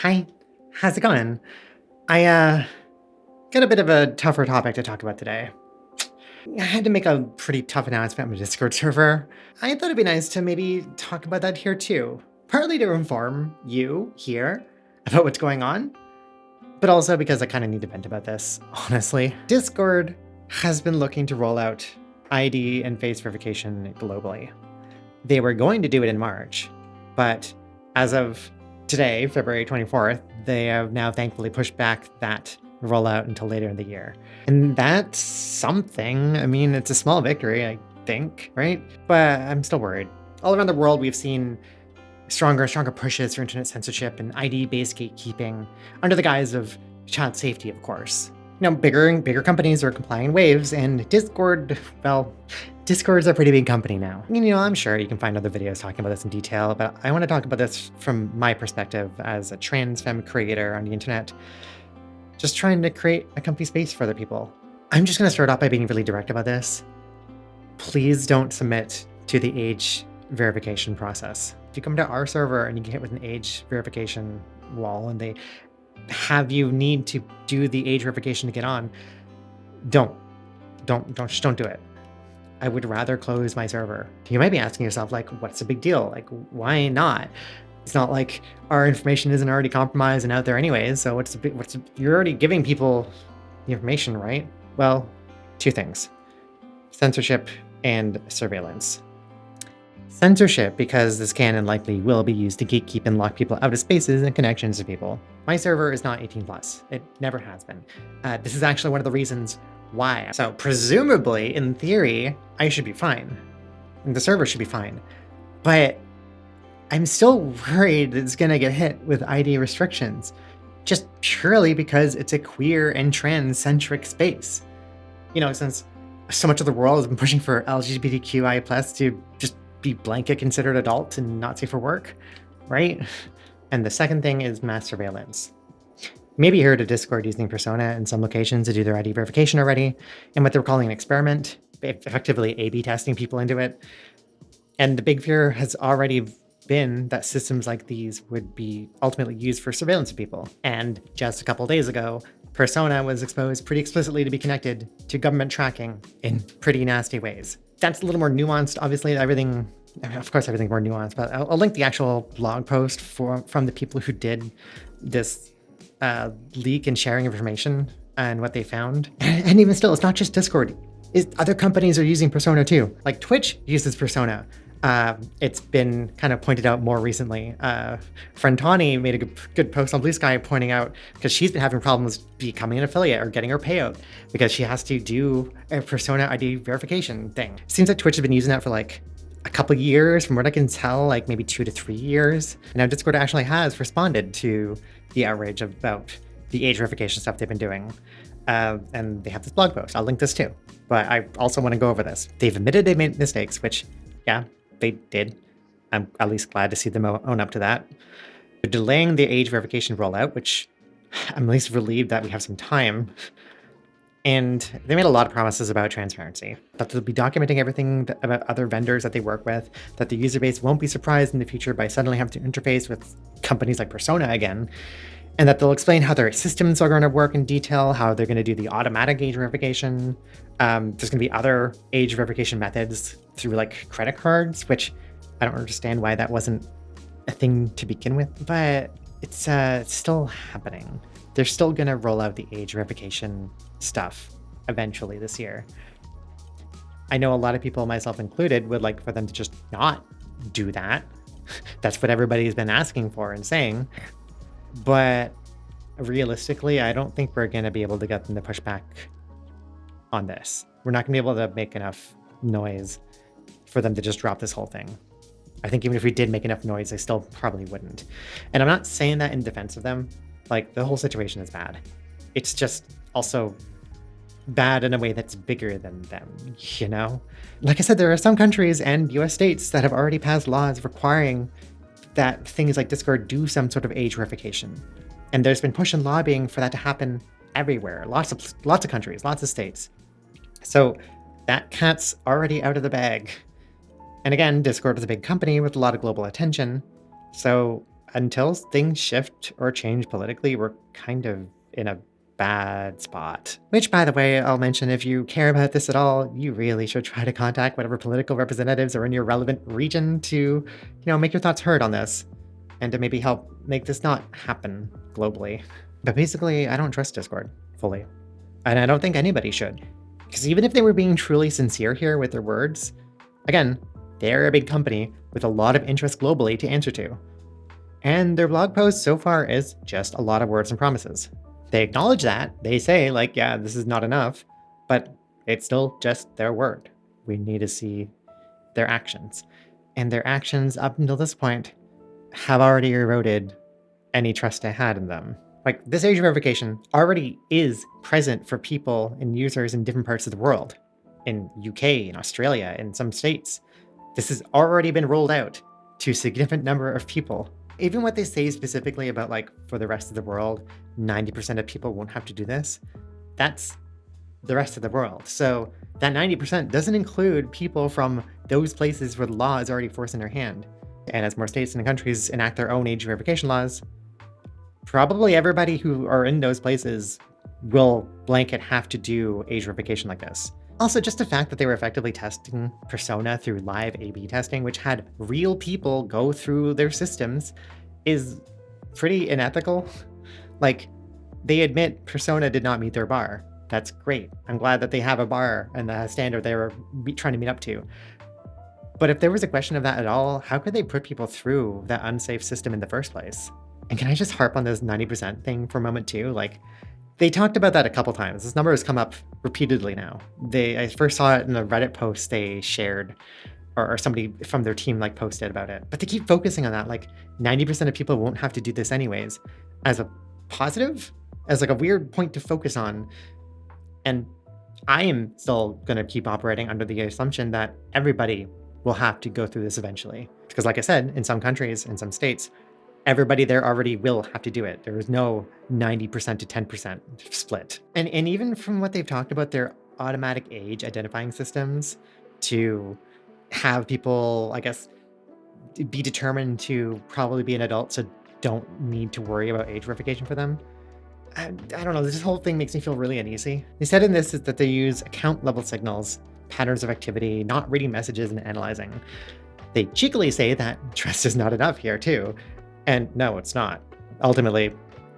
Hi, how's it going? I got a bit of a tougher topic to talk about today. I had to make a pretty tough announcement on my Discord server. I thought it'd be nice to maybe talk about that here too. Partly to inform you here about what's going on, but also because I kind of need to vent about this, honestly. Discord has been looking to roll out ID and face verification globally. They were going to do it in March, but as of today, February 24th, they have now thankfully pushed back that rollout until later in the year. And that's something. I mean, it's a small victory, I think, right? But I'm still worried. All around the world, we've seen stronger and stronger pushes for internet censorship and ID-based gatekeeping under the guise of child safety, of course. You know, bigger and bigger companies are complying in waves, and Discord, well, Discord's a pretty big company now. You know, I'm sure you can find other videos talking about this in detail, but I want to talk about this from my perspective as a trans femme creator on the internet, just trying to create a comfy space for other people. I'm just going to start off by being really direct about this. Please don't submit to the age verification process. If you come to our server and you get hit with an age verification wall and they have you need to do the age verification to get on, don't do it. I would rather close my server. You might be asking yourself, like, what's the big deal? Like, why not? It's not like our information isn't already compromised and out there anyways. So you're already giving people the information, right? Well, two things: censorship and surveillance. Censorship, because this can and likely will be used to gatekeep and lock people out of spaces and connections to people. My server is not 18 plus. It never has been. This is actually one of the reasons why. So presumably, in theory, I should be fine. And the server should be fine. But I'm still worried it's gonna get hit with ID restrictions, just purely because it's a queer and trans-centric space. You know, since so much of the world has been pushing for LGBTQI+ to just be blanket considered adult and not safe for work, right? And the second thing is mass surveillance. Maybe you heard of Discord using Persona in some locations to do their ID verification already, and what they're calling an experiment, effectively A/B testing people into it. And the big fear has already been that systems like these would be ultimately used for surveillance of people. And just a couple days ago, Persona was exposed pretty explicitly to be connected to government tracking in pretty nasty ways. That's a little more nuanced, obviously. Everything's more nuanced, but I'll link the actual blog post from the people who did this leak and sharing information and what they found. And even still, it's not just Discord. Other companies are using Persona too. Like Twitch uses Persona. It's been kind of pointed out more recently. Frentani made a good post on Blue Sky pointing out, because she's been having problems becoming an affiliate or getting her payout because she has to do a Persona ID verification thing. Seems like Twitch has been using that for like a couple years, from what I can tell, like maybe 2 to 3 years. And now Discord actually has responded to the outrage about the age verification stuff they've been doing. And they have this blog post. I'll link this too. But I also want to go over this. They've admitted they made mistakes, which, yeah, they did. I'm at least glad to see them own up to that. They're delaying the age verification rollout, which I'm at least relieved that we have some time. And they made a lot of promises about transparency, that they'll be documenting everything about other vendors that they work with, that the user base won't be surprised in the future by suddenly having to interface with companies like Persona again, and that they'll explain how their systems are going to work in detail, how they're going to do the automatic age verification. There's going to be other age verification methods through like credit cards, which I don't understand why that wasn't a thing to begin with, but it's still happening. They're still going to roll out the age verification stuff eventually this year. I know a lot of people, myself included, would like for them to just not do that. That's what everybody's been asking for and saying. But realistically, I don't think we're going to be able to get them to push back on this. We're not going to be able to make enough noise for them to just drop this whole thing. I think even if we did make enough noise, they still probably wouldn't. And I'm not saying that in defense of them. Like, the whole situation is bad. It's just also bad in a way that's bigger than them, you know? Like I said, there are some countries and US states that have already passed laws requiring that things like Discord do some sort of age verification. And there's been push and lobbying for that to happen everywhere. Lots of countries, lots of states. So that cat's already out of the bag. And again, Discord is a big company with a lot of global attention. So until things shift or change politically, we're kind of in a bad spot. Which, by the way, I'll mention, if you care about this at all, you really should try to contact whatever political representatives are in your relevant region to, make your thoughts heard on this and to maybe help make this not happen globally. But basically, I don't trust Discord fully. And I don't think anybody should. Because even if they were being truly sincere here with their words, again, they're a big company with a lot of interest globally to answer to. And their blog post so far is just a lot of words and promises. They acknowledge that. They say, yeah, this is not enough, but it's still just their word. We need to see their actions. And their actions up until this point have already eroded any trust I had in them. This age verification already is present for people and users in different parts of the world. In UK, in Australia, in some states. This has already been rolled out to a significant number of people. Even what they say specifically about, for the rest of the world, 90% of people won't have to do this. That's the rest of the world. So that 90% doesn't include people from those places where the law is already forced in their hand. And as more states and countries enact their own age verification laws, probably everybody who are in those places will blanket have to do age verification like this. Also, just the fact that they were effectively testing Persona through live A/B testing, which had real people go through their systems, is pretty unethical. They admit Persona did not meet their bar. That's great. I'm glad that they have a bar and the standard they were trying to meet up to. But if there was a question of that at all, how could they put people through that unsafe system in the first place? And can I just harp on this 90% thing for a moment too? They talked about that a couple times. This number has come up repeatedly now. I first saw it in a Reddit post they shared, or somebody from their team posted about it. But they keep focusing on that, 90% of people won't have to do this anyways, as a positive, as a weird point to focus on. And I am still going to keep operating under the assumption that everybody will have to go through this eventually. Because like I said, in some countries, in some states, everybody there already will have to do it. There is no 90% to 10% split. And even from what they've talked about, their automatic age identifying systems to have people, I guess, be determined to probably be an adult, so don't need to worry about age verification for them. I don't know, this whole thing makes me feel really uneasy. They said in this is that they use account level signals, patterns of activity, not reading messages and analyzing. They cheekily say that trust is not enough here too. And no, it's not. Ultimately,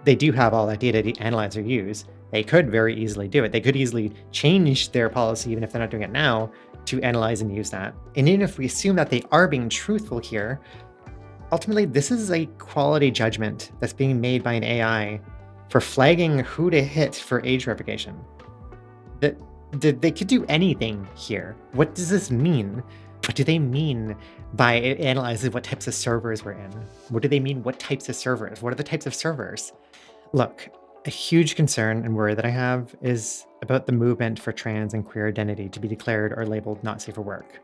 they do have all that data to analyze or use. They could very easily do it. They could easily change their policy, even if they're not doing it now, to analyze and use that. And even if we assume that they are being truthful here, ultimately, this is a quality judgment that's being made by an AI for flagging who to hit for age verification. They could do anything here. What does this mean? What do they mean by analyzing what types of servers we're in? What do they mean, what types of servers? What are the types of servers? Look, a huge concern and worry that I have is about the movement for trans and queer identity to be declared or labeled not safe for work.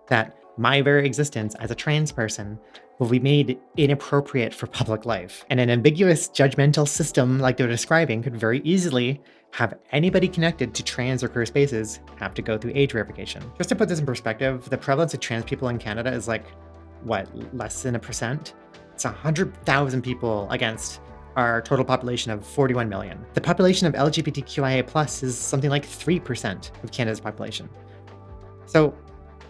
That my very existence as a trans person will be made inappropriate for public life. And an ambiguous judgmental system like they're describing could very easily have anybody connected to trans or queer spaces have to go through age verification. Just to put this in perspective, the prevalence of trans people in Canada is less than 1%? It's 100,000 people against our total population of 41 million. The population of LGBTQIA+ is something like 3% of Canada's population. So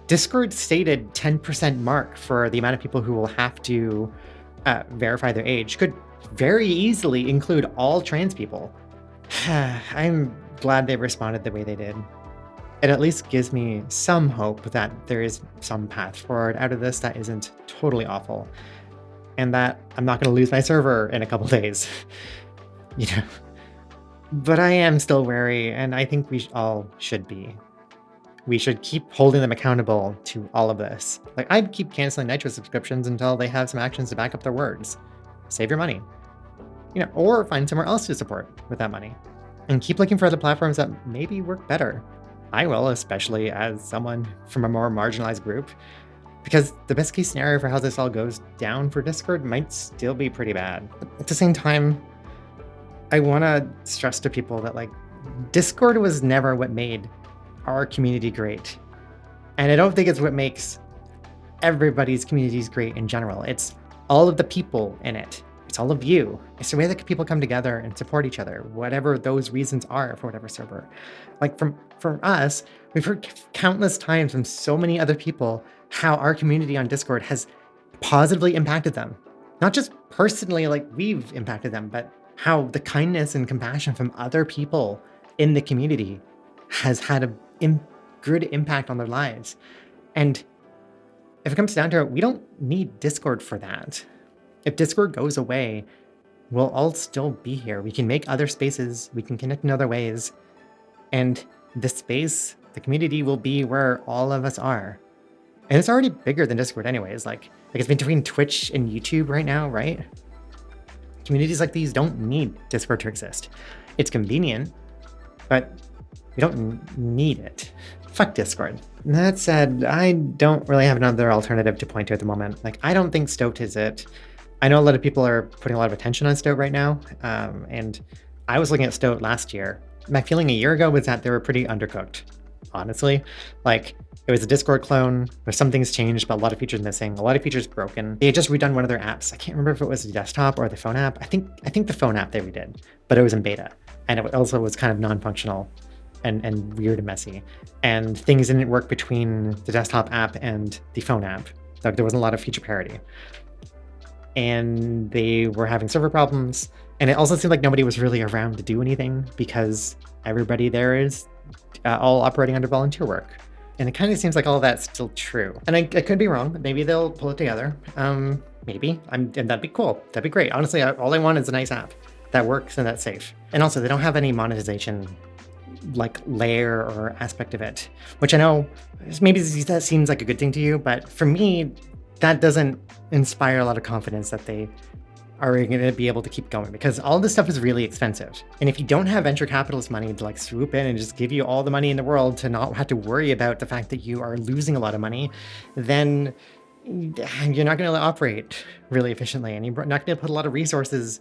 Discord's stated 10% mark for the amount of people who will have to verify their age could very easily include all trans people. I'm glad they responded the way they did. It at least gives me some hope that there is some path forward out of this that isn't totally awful, and that I'm not going to lose my server in a couple days. But I am still wary, and I think we all should be. We should keep holding them accountable to all of this. I'd keep canceling Nitro subscriptions until they have some actions to back up their words. Save your money. Or find somewhere else to support with that money. And keep looking for other platforms that maybe work better. I will, especially as someone from a more marginalized group, because the best case scenario for how this all goes down for Discord might still be pretty bad. At the same time, I want to stress to people that Discord was never what made our community great. And I don't think it's what makes everybody's communities great in general. It's all of the people in it. It's all of you. It's the way that people come together and support each other, whatever those reasons are for whatever server. Like from us, we've heard countless times from so many other people how our community on Discord has positively impacted them. Not just personally, like we've impacted them, but how the kindness and compassion from other people in the community has had a good impact on their lives. And if it comes down to it, we don't need Discord for that. If Discord goes away, we'll all still be here. We can make other spaces, we can connect in other ways, and the space, the community will be where all of us are. And it's already bigger than Discord anyways. Like it's between Twitch and YouTube right now, right? Communities like these don't need Discord to exist. It's convenient, but we don't need it. Fuck Discord. That said, I don't really have another alternative to point to at the moment. Like, I don't think Stoat is it. I know a lot of people are putting a lot of attention on Stoat right now, and I was looking at Stoat last year. My feeling a year ago was that they were pretty undercooked, honestly. Like, it was a Discord clone, where some things changed, but a lot of features missing, a lot of features broken. They had just redone one of their apps. I can't remember if it was the desktop or the phone app. I think the phone app they redid, but it was in beta, and it also was kind of non-functional and weird and messy. And things didn't work between the desktop app and the phone app. Like, there wasn't a lot of feature parity. And they were having server problems. And it also seemed like nobody was really around to do anything because everybody there is all operating under volunteer work. And it kind of seems like all of that's still true. And I could be wrong. Maybe they'll pull it together. Maybe. And that'd be cool. That'd be great. Honestly, all I want is a nice app that works and that's safe. And also, they don't have any monetization like layer or aspect of it, which I know maybe that seems like a good thing to you, but for me, that doesn't inspire a lot of confidence that they are going to be able to keep going, because all this stuff is really expensive. And if you don't have venture capitalist money to like swoop in and just give you all the money in the world to not have to worry about the fact that you are losing a lot of money, then you're not going to operate really efficiently, and you're not going to put a lot of resources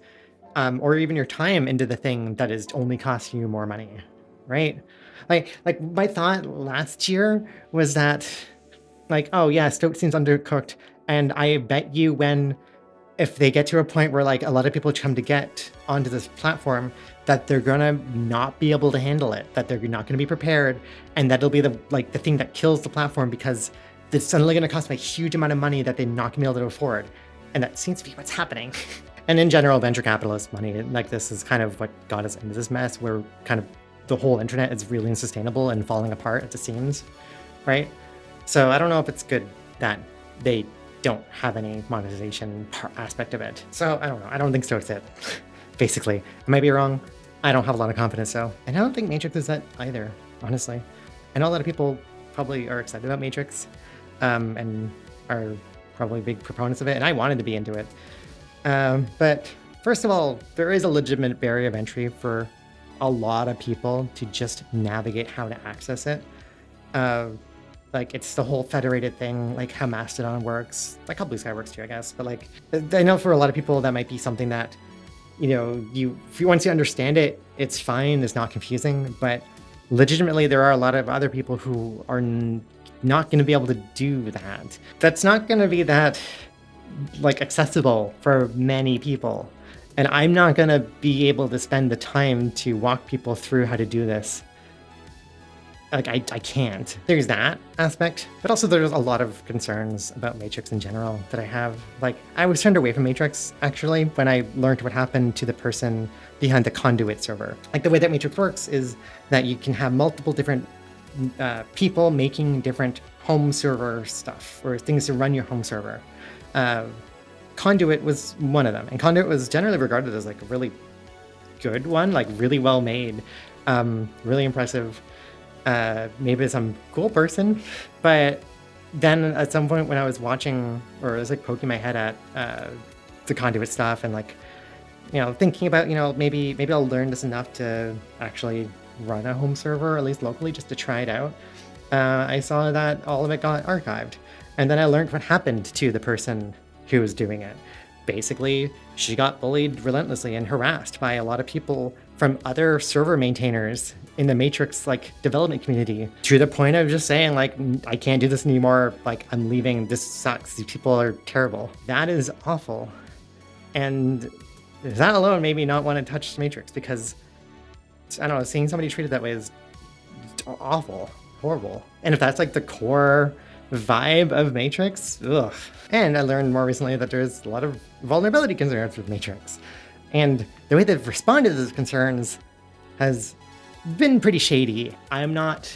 or even your time into the thing that is only costing you more money. Right? Like my thought last year was that, like, oh yeah, Stoat seems undercooked, and I bet you if they get to a point where like a lot of people come to get onto this platform, that they're gonna not be able to handle it, that they're not gonna be prepared, and that'll be the thing that kills the platform, because it's suddenly gonna cost them a huge amount of money that they're not gonna be able to afford. And that seems to be what's happening. And in general, venture capitalist money like this is kind of what got us into this mess, where kind of the whole internet is really unsustainable and falling apart at the seams, right? So I don't know if it's good that they don't have any monetization aspect of it. So I don't know. I don't think Stoat's it, basically. I might be wrong. I don't have a lot of confidence, though. And I don't think Matrix is that either, honestly. I know a lot of people probably are excited about Matrix and are probably big proponents of it, and I wanted to be into it. But first of all, there is a legitimate barrier of entry for a lot of people to just navigate how to access it. Like, it's the whole federated thing, like how Mastodon works, like how Blue Sky works too, I guess. But like, I know for a lot of people that might be something that, you know, once you understand it, it's fine, it's not confusing. But legitimately, there are a lot of other people who are not going to be able to do that. That's not going to be that like accessible for many people. And I'm not going to be able to spend the time to walk people through how to do this. Like, I can't. There's that aspect, but also there's a lot of concerns about Matrix in general that I have. Like, I was turned away from Matrix, actually, when I learned what happened to the person behind the Conduit server. Like, the way that Matrix works is that you can have multiple different people making different home server stuff, or things to run your home server. Conduit was one of them, and Conduit was generally regarded as like a really good one, like really well made, really impressive, maybe some cool person. But then at some point when I was watching, or I was like poking my head at the Conduit stuff, and like, you know, thinking about, you know, maybe I'll learn this enough to actually run a home server, at least locally, just to try it out. I saw that all of it got archived, and then I learned what happened to the person who was doing it. basically she got bullied relentlessly and harassed by a lot of people from other server maintainers in the Matrix like development community, to the point of just saying like, I can't do this anymore, like I'm leaving, this sucks, these people are terrible. That is awful. And that alone made me not want to touch Matrix, because I don't know, seeing somebody treated that way is awful, horrible. And if that's like the core vibe of Matrix, ugh. And I learned more recently that there's a lot of vulnerability concerns with Matrix. And the way they've responded to those concerns has been pretty shady. I'm not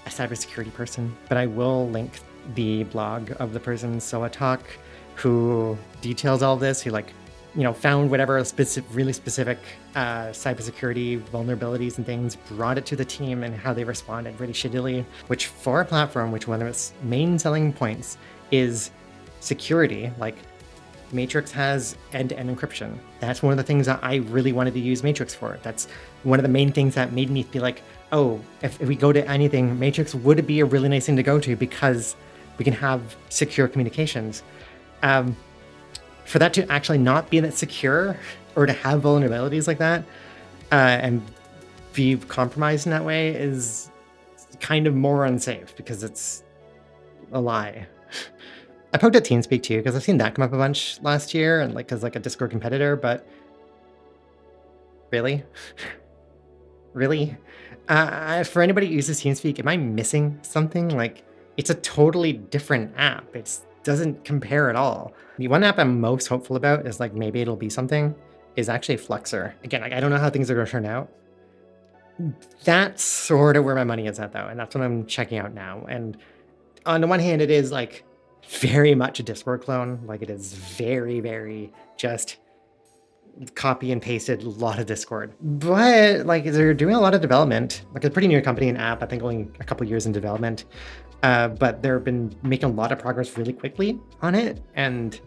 a cybersecurity person, but I will link the blog of the person, Stoat, who details all this. He found whatever really specific cybersecurity vulnerabilities and things, brought it to the team, and how they responded really shittily, which for a platform, which one of its main selling points is security, like Matrix has end-to-end encryption. That's one of the things that I really wanted to use Matrix for. That's one of the main things that made me feel like, oh, if we go to anything, Matrix would be a really nice thing to go to, because we can have secure communications. For that to actually not be that secure, or to have vulnerabilities like that, and be compromised in that way, is kind of more unsafe, because it's a lie. I poked at Teamspeak too, because I've seen that come up a bunch last year, and like as like a Discord competitor, but really? Really? For anybody who uses Teamspeak, am I missing something? Like, it's a totally different app. It doesn't compare at all. The one app I'm most hopeful about is like maybe it'll be something, is actually Fluxer. Again, I don't know how things are going to turn out. That's sort of where my money is at though, and that's what I'm checking out now. And on the one hand, it is like very much a Discord clone. Like, it is very, very just copy and pasted a lot of Discord. But like, they're doing a lot of development. Like, a pretty new company and app, I think only a couple years in development. But they've been making a lot of progress really quickly on it. And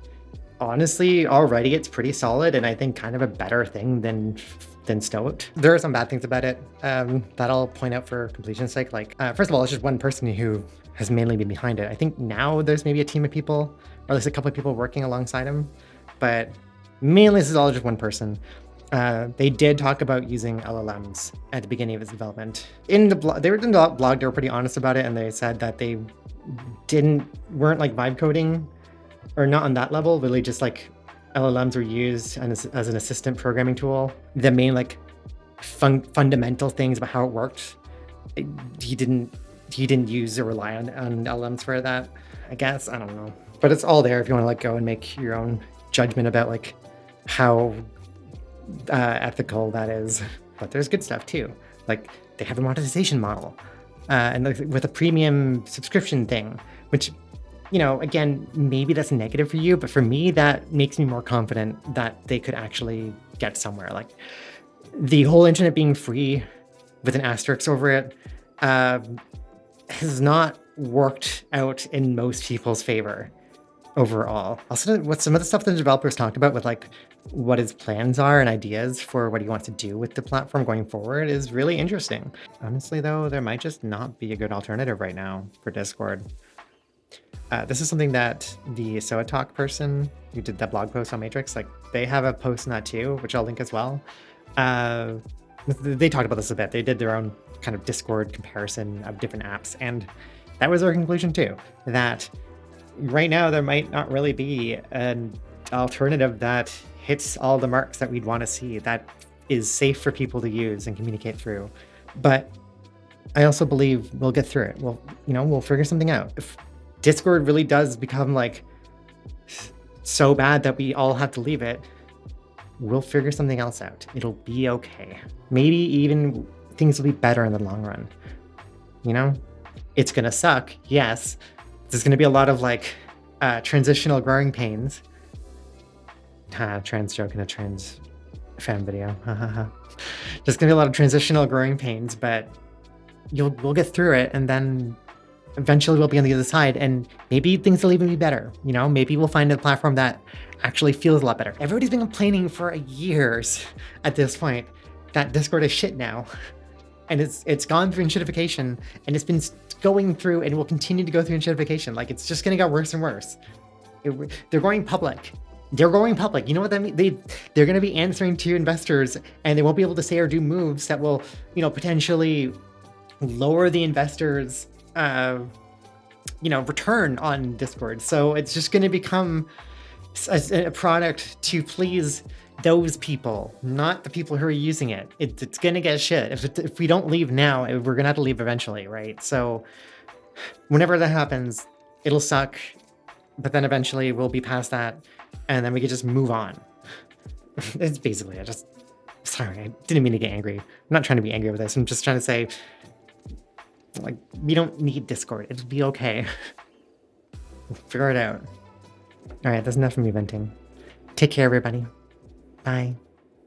honestly, already it's pretty solid, and I think kind of a better thing than Stoat. There are some bad things about it that I'll point out for completion's sake. Like, first of all, it's just one person who has mainly been behind it. I think now there's maybe a team of people, or at least a couple of people working alongside him, but mainly this is all just one person. They did talk about using LLMs at the beginning of its development. In the blog, they were pretty honest about it, and they said that they weren't like vibe coding, or not on that level, really just like LLMs were used as an assistant programming tool. The main like fundamental things about how it worked, he didn't use or rely on LLMs for that, I guess. I don't know. But it's all there if you want to like go and make your own judgment about like how ethical that is. But there's good stuff too. Like, they have a monetization model, and with a premium subscription thing, which, again, maybe that's negative for you, but for me, that makes me more confident that they could actually get somewhere. Like, the whole internet being free with an asterisk over it has not worked out in most people's favor overall. Also, what some of the stuff the developers talked about with like what his plans are and ideas for what he wants to do with the platform going forward is really interesting. Honestly, though, there might just not be a good alternative right now for Discord. This is something that the Stoat person who did that blog post on Matrix, like, they have a post on that too, which I'll link as well. They talked about this a bit. They did their own kind of Discord comparison of different apps, and that was their conclusion too, that right now there might not really be an alternative that hits all the marks that we'd want to see, that is safe for people to use and communicate through. But I also believe we'll get through it. We'll figure something out. If Discord really does become like so bad that we all have to leave it, we'll figure something else out. It'll be okay. Maybe even things will be better in the long run. It's gonna suck, yes. There's gonna be a lot of like transitional growing pains. Trans joke in a trans fan video. There's gonna be a lot of transitional growing pains, but we'll get through it, and then eventually we'll be on the other side, and maybe things will even be better. Maybe we'll find a platform that actually feels a lot better. Everybody's been complaining for years at this point that Discord is shit now, and it's gone through enshittification, and it's been going through and will continue to go through enshittification. Like, it's just gonna get worse and worse. They're going public They're going public. You know what that means? They're going to be answering to investors, and they won't be able to say or do moves that will, potentially lower the investors' return on Discord. So it's just going to become a product to please those people, not the people who are using it. It's going to get shit. If we don't leave now, we're going to have to leave eventually, right? So whenever that happens, it'll suck, but then eventually we'll be past that, and then we can just move on. It's basically it. Sorry, I didn't mean to get angry. I'm not trying to be angry with this. I'm just trying to say, like, we don't need Discord. It'll be okay. Figure it out. All right, that's enough of me venting. Take care, everybody. Bye.